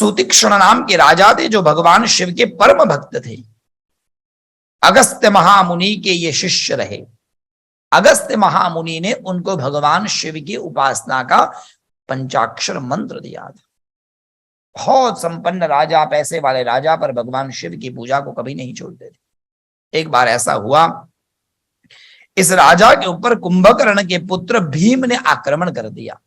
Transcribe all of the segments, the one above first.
सुतीक्ष्ण नाम के राजा थे जो भगवान शिव के परम भक्त थे। अगस्त्य महामुनि के ये शिष्य रहे। अगस्त्य महामुनि ने उनको भगवान शिव की उपासना का पंचाक्षर मंत्र दिया था। बहुत संपन्न राजा, पैसे वाले राजा, पर भगवान शिव की पूजा को कभी नहीं छोड़ते थे। एक बार ऐसा हुआ, इस राजा के ऊपर कुंभकर्ण के पुत्र भीम ने आक्रमण कर दिया।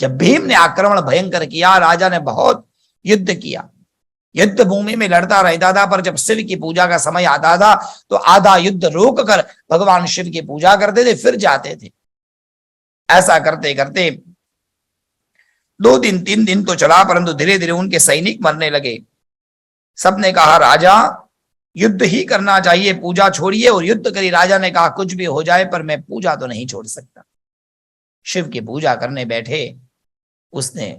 जब भीम ने आक्रमण भयंकर किया, राजा ने बहुत युद्ध किया, युद्ध भूमि में लड़ता रहता था, पर जब शिव की पूजा का समय आता था तो आधा युद्ध रोक कर भगवान शिव की पूजा करते थे, फिर जाते थे। ऐसा करते करते 2 दिन 3 दिन तो चला, परंतु धीरे धीरे उनके सैनिक मरने लगे। सबने कहा राजा युद्ध ही करना चाहिए, पूजा छोड़िए और युद्ध करिए। राजा ने कहा कुछ भी हो जाए पर मैं पूजा तो नहीं छोड़ सकता। शिव की पूजा करने बैठे, उसने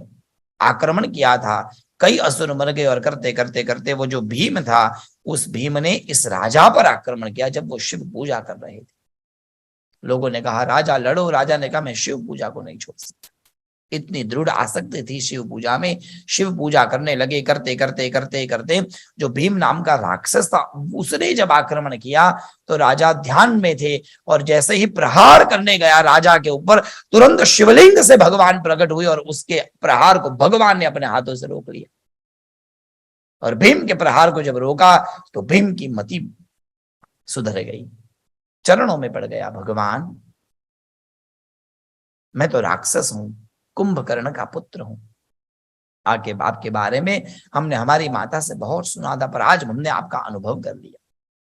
आक्रमण किया था, कई असुर मर गए, और करते करते करते वो जो भीम था, उस भीम ने इस राजा पर आक्रमण किया जब वो शिव पूजा कर रहे थे। लोगों ने कहा राजा लड़ो। राजा ने कहा मैं शिव पूजा को नहीं छोड़ सकता। इतनी दृढ़ आसक्ति थी शिव पूजा में। शिव पूजा करने लगे, करते करते करते करते जो भीम नाम का राक्षस था, उसने जब आक्रमण किया तो राजा ध्यान में थे, और जैसे ही प्रहार करने गया राजा के ऊपर, तुरंत शिवलिंग से भगवान प्रकट हुए और उसके प्रहार को भगवान ने अपने हाथों से रोक लिया। और भीम के प्रहार को जब रोका तो भीम की मति सुधर गई, चरणों में पड़ गया, भगवान मैं तो राक्षस हूं, कुंभकर्ण का पुत्र हूं। आपके बाप के बारे में हमने हमारी माता से बहुत सुना था, पर आज हमने आपका अनुभव कर लिया।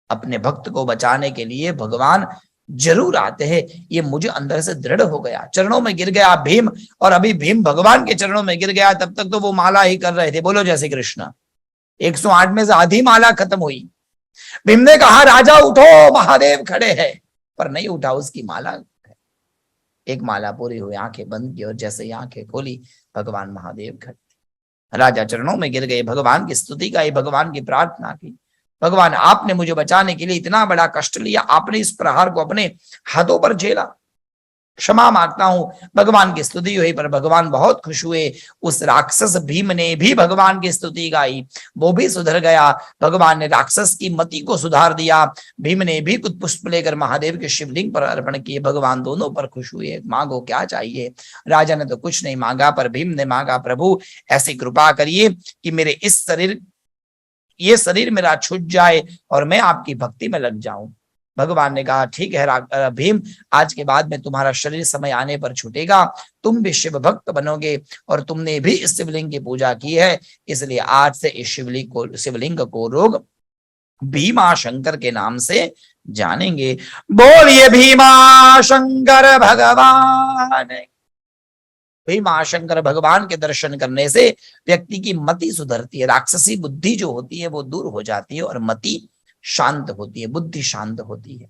अपने भक्त को बचाने के लिए भगवान जरूर आते हैं, ये मुझे अंदर से दृढ़ हो गया। चरणों में गिर गया भीम, और अभी भीम भगवान के चरणों में गिर गया, तब तक तो वो माला ही कर रहे थे। बोलो जय श्री कृष्ण। 108 में से आधी माला खत्म हुई। भीम ने कहा राजा उठो, महादेव खड़े हैं, पर नहीं उठा, उसकी माला एक माला पूरी हुई। आंखें बंद की और जैसे ही आंखें खोली भगवान महादेव खड़े। राजा चरणों में गिर गए, भगवान की स्तुति गाई, भगवान की प्रार्थना की। भगवान आपने मुझे बचाने के लिए इतना बड़ा कष्ट लिया, आपने इस प्रहार को अपने हाथों पर झेला, क्षमा मांगता हूं। भगवान की स्तुति हुई, पर भगवान बहुत खुश हुए। उस राक्षस भीम ने भी भगवान की स्तुति गाई, वो भी सुधर गया। भगवान ने राक्षस की मति को सुधार दिया। भीम ने भी कुछ पुष्प लेकर महादेव के शिवलिंग पर अर्पण किए। भगवान दोनों पर खुश हुए। मांगो क्या चाहिए। राजा ने तो कुछ नहीं मांगा, पर भीम ने मांगा प्रभु ऐसी कृपा करिए कि मेरे ये शरीर मेरा छूट जाए और मैं आपकी भक्ति में लग जाऊं। भगवान ने कहा ठीक है भीम, आज के बाद में तुम्हारा शरीर समय आने पर छूटेगा, तुम भी शिव भक्त बनोगे, और तुमने भी इस शिवलिंग की पूजा की है, इसलिए आज से इस शिवलिंग को लोग भीमा शंकर के नाम से जानेंगे। बोलिए भीमा शंकर भगवान। भीमा शंकर भगवान के दर्शन करने से व्यक्ति की मति सुधरती है, राक्षसी बुद्धि जो होती है वो दूर हो जाती है, और मति शांत होती है, बुद्धि शांत होती है।